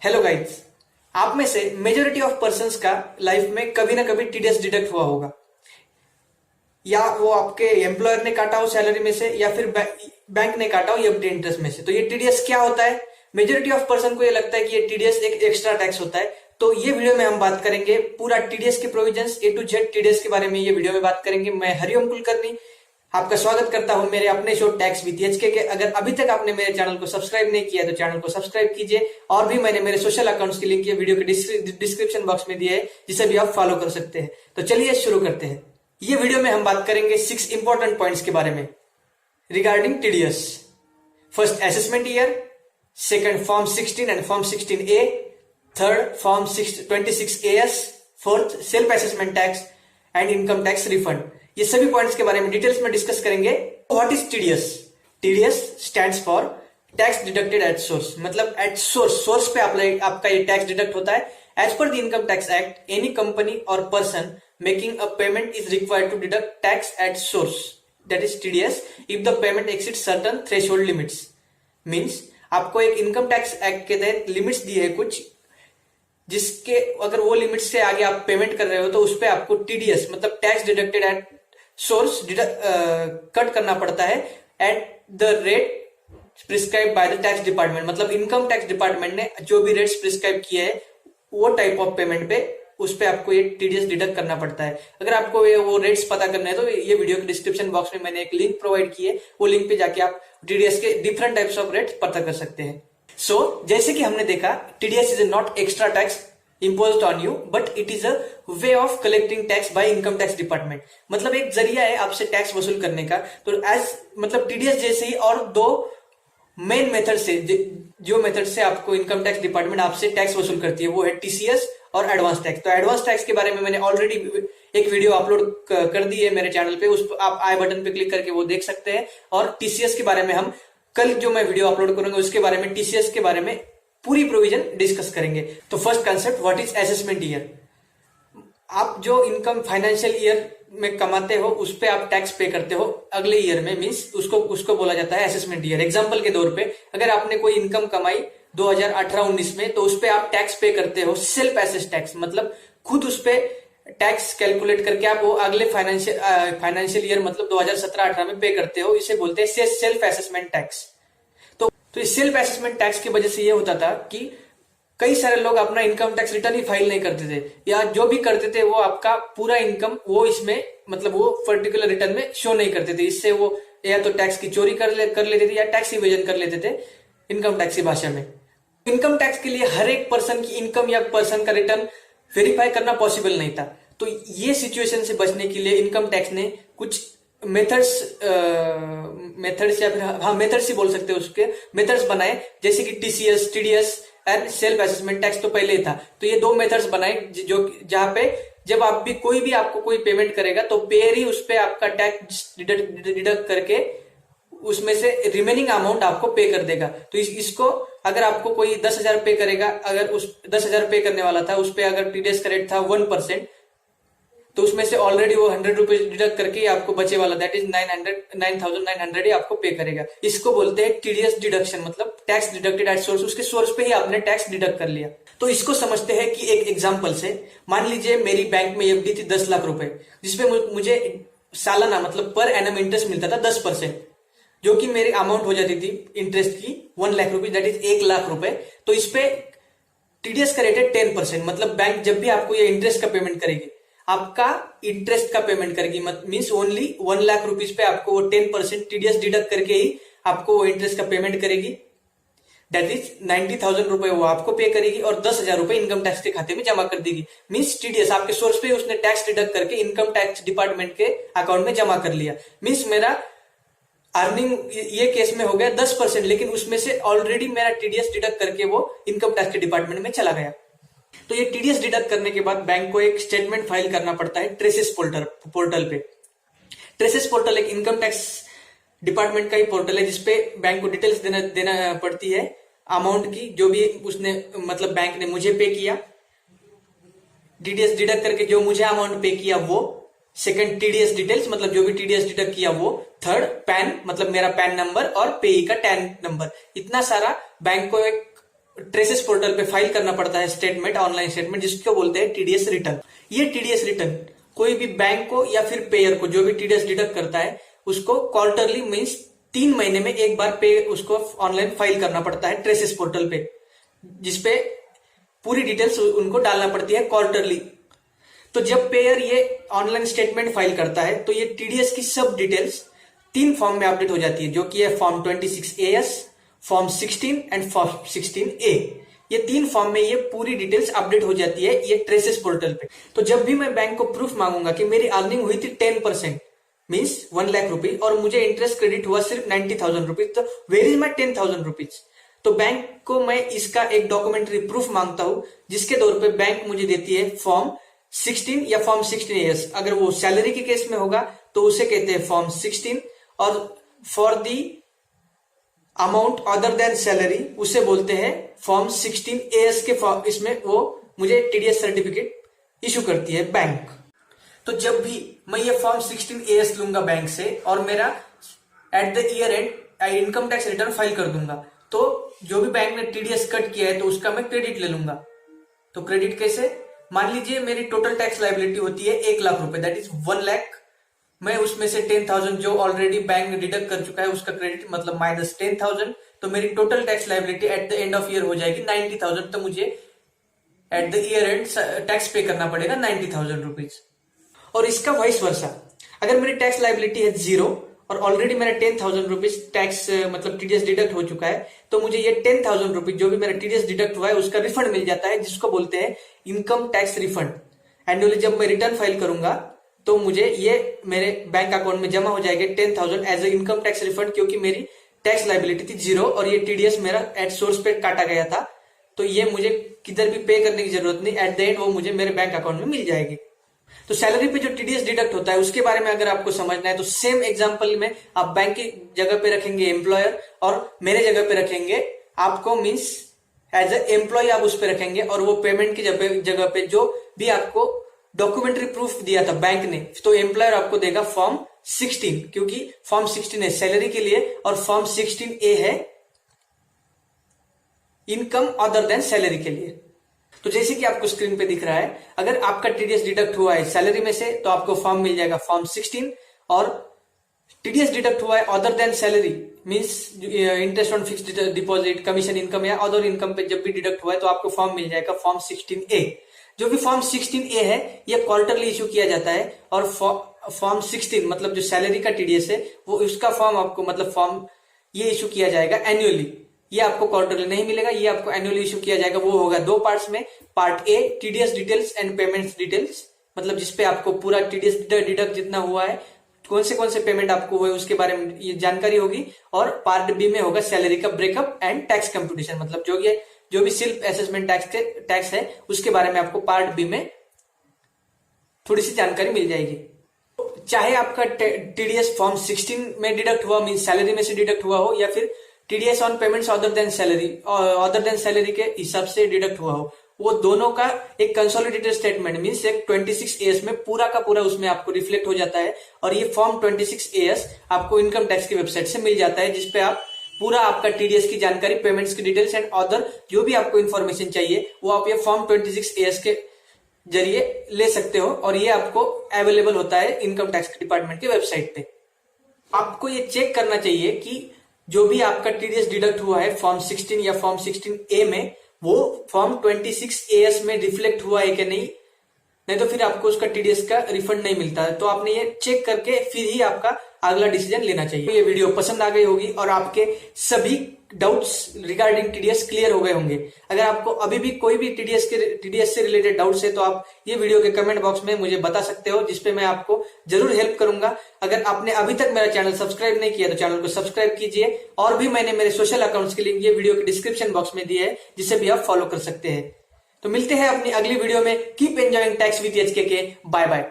Hello guys, आप में से मेजोरिटी ऑफ पर्संस का लाइफ में कभी ना कभी टीडीएस डिडक्ट हुआ होगा। या वो आपके एम्प्लॉयर ने काटा हो सैलरी में से, या फिर बैंक ने काटा हो एफडी इंटरेस्ट में से। तो ये टीडीएस क्या होता है? मेजोरिटी ऑफ पर्सन को ये लगता है कि ये टीडीएस एक एक्स्ट्रा टैक्स होता है। तो ये वीडियो में हम बात करेंगे पूरा टीडीएस के provisions A to Z TDS के बारे में ये वीडियो में बात करेंगे। मैं हरिओम कुलकर्णी आपका स्वागत करता हूं मेरे अपने शो टैक्स विद एचके के। अगर अभी तक आपने मेरे चैनल को सब्सक्राइब नहीं किया तो चैनल को सब्सक्राइब कीजिए, और भी मैंने मेरे सोशल अकाउंट्स की लिंक ये वीडियो के डिस्क्रिप्शन बॉक्स में दिया है, जिसे भी आप फॉलो कर सकते हैं। तो चलिए शुरू करते हैं। ये वीडियो में हम बात करेंगे 6 इंपॉर्टेंट पॉइंट्स के बारे में regarding TDS. First, assessment year. Second, form 16 and form 16A। Third, form 26AS। Fourth, self assessment tax and income tax refund. ये सभी पॉइंट्स के बारे में डिटेल्स में डिस्कस करेंगे। What is TDS? TDS stands for tax deducted at source. मतलब at source पे आपका ये टैक्स डिडक्ट होता है। As per the income tax act, any company और person making a payment is required to deduct tax at source, that is TDS, if the payment exceeds certain threshold limits. Means आपको एक income tax act के तहत limits दी है कुछ, जिसके अगर वो लिमिट से आगे आप पेमेंट कर रहे हो तो उस पे आपको टीडीएस मतलब tax deducted at source cut करना पड़ता है at the rate prescribe by the tax department. मतलब इनकम टैक्स डिपार्टमेंट ने जो भी रेट्स प्रिस्क्राइब किए हैं वो टाइप ऑफ पेमेंट पे उस पे आपको ये टीडीएस डिडक्ट करना पड़ता है। अगर आपको वो रेट्स पता करना है तो ये वीडियो के डिस्क्रिप्शन बॉक्स में मैंने एक लिंक प्रोवाइड की है, वो लिंक पे जाके आप टीडीएस के डिफरेंट टाइप्स ऑफ रेट्स पता कर सकते हैं। सो जैसे कि हमने देखा, TDS is not extra tax imposed on you, but it is a way of collecting tax by income tax department। मतलब एक जरिया है आपसे टैक्स वसूल करने का। तो मतलब टीडीएस जैसे ही और दो मेन मेथड से, जो मेथड से आपको इनकम टैक्स डिपार्टमेंट आपसे टैक्स वसूल करती है, वो है टीसीएस और एडवांस टैक्स। तो एडवांस टैक्स के बारे में मैंने ऑलरेडी एक वीडियो अपलोड कर दी है मेरे चैनल पे, उस आप आई बटन पे क्लिक करके वो देख सकते हैं। और टीसीएस के बारे में हम कल जो मैं वीडियो अपलोड करूंगा उसके बारे में, टीसीएस के बारे में पूरी प्रोविजन डिस्कस करेंगे। तो first concept, what is assessment year. आप जो इनकम फाइनेंशियल ईयर में कमाते हो उस पे आप टैक्स पे करते हो अगले ईयर में, मींस उसको बोला जाता है असेसमेंट ईयर। एग्जांपल के तौर पे, अगर आपने कोई इनकम कमाई 2018-19 में, तो उस पे आप टैक्स पे करते हो सेल्फ एसेस टैक्स। मतलब खुद उस पे टैक्स कैलकुलेट करके आप वो अगले फाइनेंशियल ईयर मतलब 2017-18 में पे करते हो। इसे बोलते हैं सेल्फ असेसमेंट टैक्स। तो इस सेल्फ असेसमेंट टैक्स की वजह से ये होता था कि कई सारे लोग अपना इनकम टैक्स रिटर्न ही फाइल नहीं करते थे, या जो भी करते थे वो आपका पूरा इनकम वो इसमें मतलब वो पर्टिकुलर रिटर्न में शो नहीं करते थे। इससे वो या तो टैक्स की चोरी कर लेते थे या टैक्स इवेजन कर लेते थे इनकम टैक्स की भाषा में। इनकम टैक्स के लिए हर एक पर्सन की इनकम या पर्सन का रिटर्न वेरीफाई करना पॉसिबल नहीं था। तो ये सिचुएशन से बचने के लिए इनकम टैक्स ने कुछ मेथड्स या फिर हाँ मेथड्स ही बोल सकते हो, उसके मेथड्स बनाए, जैसे कि TCS, TDS and self assessment tax तो पहले ही था। तो ये दो मेथड्स बनाए जो जहां पे जब आप भी कोई भी आपको कोई पेमेंट करेगा तो पेयर ही उस पे आपका टैक्स डिडक्ट करके उसमें से रिमेनिंग अमाउंट आपको पे कर देगा। तो इसको अगर आपको कोई 10,000 पे करेगा, अगर उस 10,000 पे करने वाला था, उस पे अगर टीडीएस का रेट था 1%, तो उसमें से ऑलरेडी वो 100 रुपीज डिडक्ट करके आपको बचे वाला दैट इज 9,900 ही आपको पे करेगा। इसको बोलते हैं टीडीएस डिडक्शन, मतलब टैक्स डिडक्टेड एट सोर्स। उसके सोर्स पे ही आपने टैक्स डिडक्ट कर लिया। तो इसको समझते हैं कि एक एग्जांपल से, मान लीजिए मेरी बैंक में एफडी थी 10 लाख रुपए, जिसपे मुझे सालाना मतलब पर एनम इंटरेस्ट मिलता था 10%, जो कि मेरी अमाउंट हो जाती थी इंटरेस्ट की 1 lakh rupees, that is 1 lakh रुपए। तो इसपे टीडीएस का रेट है 10%। मतलब बैंक जब भी आपको ये इंटरेस्ट का पेमेंट करेगी, आपका इंटरेस्ट का पेमेंट करेगी, मींस ओनली 1 लाख रुपीज पे आपको वो 10% टीडीएस डिडक्ट करके ही आपको वो इंटरेस्ट का पेमेंट करेगी। दैट इज 90,000 रुपए वो आपको पे करेगी और 10,000 रुपए इनकम टैक्स के खाते में जमा कर देगी। मींस टीडीएस आपके सोर्स पे उसने टैक्स डिडक्ट करके इनकम टैक्स डिपार्टमेंट के अकाउंट में जमा कर लिया। मींस मेरा अर्निंग ये केस में हो गया 10%, लेकिन उसमें से ऑलरेडी मेरा टीडीएस डिडक्ट करके वो इनकम टैक्स के डिपार्टमेंट में चला गया। तो ये टीडीएस डिडक्ट करने के बाद बैंक को एक स्टेटमेंट फाइल करना पड़ता है ट्रेसेस पोर्टल पे। ट्रेसेस पोर्टल एक इनकम टैक्स डिपार्टमेंट का ही पोर्टल है, जिसपे बैंक को डिटेल्स देना पड़ती है अमाउंट की, जो भी उसने मतलब बैंक ने मुझे पे किया, टीडीएस डिडक्ट करके जो मुझे अमाउंट पे किया वो। सेकंड, टीडीएस डिटेल्स मतलब जो भी टीडीएस डिडक्ट किया वो। थर्ड, पैन मतलब मेरा पैन नंबर और पेई का टैन नंबर। इतना सारा बैंक को एक ट्रेसेस पोर्टल पे फाइल करना पड़ता है स्टेटमेंट, ऑनलाइन स्टेटमेंट, जिसको बोलते हैं टीडीएस रिटर्न। ये टीडीएस रिटर्न कोई भी बैंक को या फिर पेयर को जो भी टीडीएस डिडक्ट करता है उसको क्वार्टरली मींस 3 महीने में एक बार पे उसको ऑनलाइन फाइल करना पड़ता है ट्रेसेस पोर्टल पे, जिसपे पूरी डिटेल्स उनको डालना पड़ती है क्वार्टरली। तो जब पेयर ये ऑनलाइन स्टेटमेंट फाइल करता है तो ये टीडीएस की सब डिटेल्स 3 फॉर्म में अपडेट हो जाती है, जो कि है form 26AS, form 16 and form 16A। ये 3 फॉर्म में ये पूरी डिटेल्स अपडेट हो जाती है ये ट्रेसेस पोर्टल पे। तो जब भी मैं बैंक को प्रूफ मांगूंगा कि मेरी अर्निंग हुई थी 10% मीन्स 1 लाख रुपए और मुझे इंटरेस्ट क्रेडिट हुआ सिर्फ 90,000 रुपीज, तो वेर इज माई 10,000 रुपीज। तो बैंक को मैं इसका एक डॉक्यूमेंट्री प्रूफ मांगता हूं, जिसके तौर पे बैंक मुझे देती है फॉर्म 16 या फॉर्म 16AS। अगर वो सैलरी के केस में होगा तो उसे कहते हैं फॉर्म 16, और for the amount other than salary उसे बोलते हैं फॉर्म 16AS के फॉर्म। इसमें वो मुझे टीडीएस सर्टिफिकेट इशू करती है बैंक। तो जब भी मैं ये फॉर्म 16AS लूंगा बैंक से और मेरा at the year and income tax return file कर दूंगा, तो जो भी बैंक ने टीडीएस कट किया है तो उसका मैं क्रेडिट ले लूंगा। तो क्रेडिट कैसे? मान लीजिए मेरी टोटल टैक्स लायबिलिटी होती है 1 लाख रुपए, दैट इज 1 लाख। मैं उसमें से 10,000 जो ऑलरेडी बैंक ने डिडक्ट कर चुका है उसका क्रेडिट मतलब माइनस 10,000, तो मेरी total tax liability at the end of year हो जाएगी 90,000। तो मुझे at the year and tax पे करना पड़ेगा 90,000 रुपीज। और इसका वाइस वर्सा, अगर मेरी टैक्स लायबिलिटी है 0 और ऑलरेडी मेरा 10,000 रुपीज टैक्स मतलब टीडीएस डिडक्ट हो चुका है, तो मुझे ये 10,000 रुपीज जो भी मेरा टीडीएस डिडक्ट हुआ है उसका रिफंड मिल जाता है, जिसको बोलते हैं इनकम टैक्स रिफंड। एनुअली जब मैं रिटर्न फाइल करूंगा तो मुझे ये मेरे बैंक अकाउंट में जमा हो जाएगा 10,000 as a income tax refund, क्योंकि मेरी टैक्स लायबिलिटी थी 0 और ये टीडीएस मेरा एट सोर्स पे काटा गया था। तो ये मुझे किधर भी पे करने की जरूरत नहीं, एट द एंड वो मुझे मेरे बैंक अकाउंट में मिल जाएगी। तो सैलरी पे जो टीडीएस डिडक्ट होता है उसके बारे में अगर आपको समझना है तो सेम एग्जांपल में आप बैंक की जगह पे रखेंगे एम्प्लॉयर और मेरे जगह पे रखेंगे आपको, मींस एज ए एम्प्लॉय आप उस पे रखेंगे, और वो पेमेंट की जगह पे जो भी आपको डॉक्यूमेंट्री प्रूफ दिया था बैंक ने, तो एम्प्लॉयर आपको देगा फॉर्म 16, क्योंकि फॉर्म 16 है सैलरी के लिए और फॉर्म 16A है इनकम अदर देन सैलरी के लिए। तो जैसे कि आपको स्क्रीन पे दिख रहा है, अगर आपका टीडीएस डिडक्ट हुआ है सैलरी में से तो आपको फॉर्म मिल जाएगा फॉर्म 16, और टीडीएस डिडक्ट हुआ है other than salary means interest on fixed deposit, commission income या अदर इनकम पे जब भी डिडक्ट हुआ है तो आपको फॉर्म मिल जाएगा फॉर्म 16A। जो भी फॉर्म 16A है ये क्वार्टरली इशू किया जाता है, और फॉर्म 16 मतलब जो सैलरी का टीडीएस है वो उसका फॉर्म आपको मतलब फॉर्म ये इशू किया जाएगा एनुअली। ये आपको क्वार्टरली नहीं मिलेगा, ये आपको एनुअली इशू किया जाएगा। वो होगा 2 पार्ट्स में, part A TDS details and payments details, मतलब जिसपे आपको पूरा टीडीएस डिडक्ट जितना हुआ है, कौन से पेमेंट आपको हुए उसके बारे में ये जानकारी होगी, और पार्ट बी में होगा सैलरी का ब्रेकअप एंड टैक्स कंप्यूटेशन, मतलब जो भी सेल्फ असेसमेंट टैक्स है उसके बारे में आपको पार्ट बी में थोड़ी सी जानकारी मिल जाएगी। चाहे आपका टीडीएस फॉर्म 16 में डिडक्ट हुआ मीन सैलरी में से डिडक्ट हुआ हो, या फिर TDS on payments other than salary के हिसाब से डिडक्ट हुआ हो, वो दोनों का एक कंसोलिडेटेड स्टेटमेंट मींस एक 26AS में पूरा का पूरा उसमें आपको रिफ्लेक्ट हो जाता है। और ये फॉर्म 26AS आपको इनकम टैक्स की वेबसाइट से मिल जाता है, जिसपे आप पूरा आपका टीडीएस की जानकारी, पेमेंट्स की डिटेल्स एंड अदर जो भी आपको इन्फॉर्मेशन चाहिए वो आप ये फॉर्म 26AS के जरिए ले सकते हो, और ये आपको अवेलेबल होता है इनकम टैक्स डिपार्टमेंट की वेबसाइट पे। आपको ये चेक करना चाहिए कि जो भी आपका टीडीएस डिडक्ट हुआ है फॉर्म 16 या फॉर्म 16A में, वो फॉर्म 26AS में रिफ्लेक्ट हुआ है कि नहीं तो फिर आपको उसका टीडीएस का रिफंड नहीं मिलता है। तो आपने ये चेक करके फिर ही आपका अगला डिसीजन लेना चाहिए। ये वीडियो पसंद आ गई होगी और आपके सभी डाउट्स रिगार्डिंग टीडीएस क्लियर हो गए होंगे। अगर आपको अभी भी कोई भी टीडीएस से रिलेटेड डाउट्स है तो आप ये वीडियो के कमेंट बॉक्स में मुझे बता सकते हो, जिसपे मैं आपको जरूर हेल्प करूंगा। अगर आपने अभी तक मेरा चैनल सब्सक्राइब नहीं किया तो चैनल को सब्सक्राइब कीजिए, और भी मैंने मेरे सोशल अकाउंट्स के लिंक ये वीडियो के डिस्क्रिप्शन बॉक्स में दिए है, जिसे भी आप फॉलो कर सकते हैं। तो मिलते हैं अपनी अगली वीडियो में। Keep enjoying tax with HK के। Bye bye.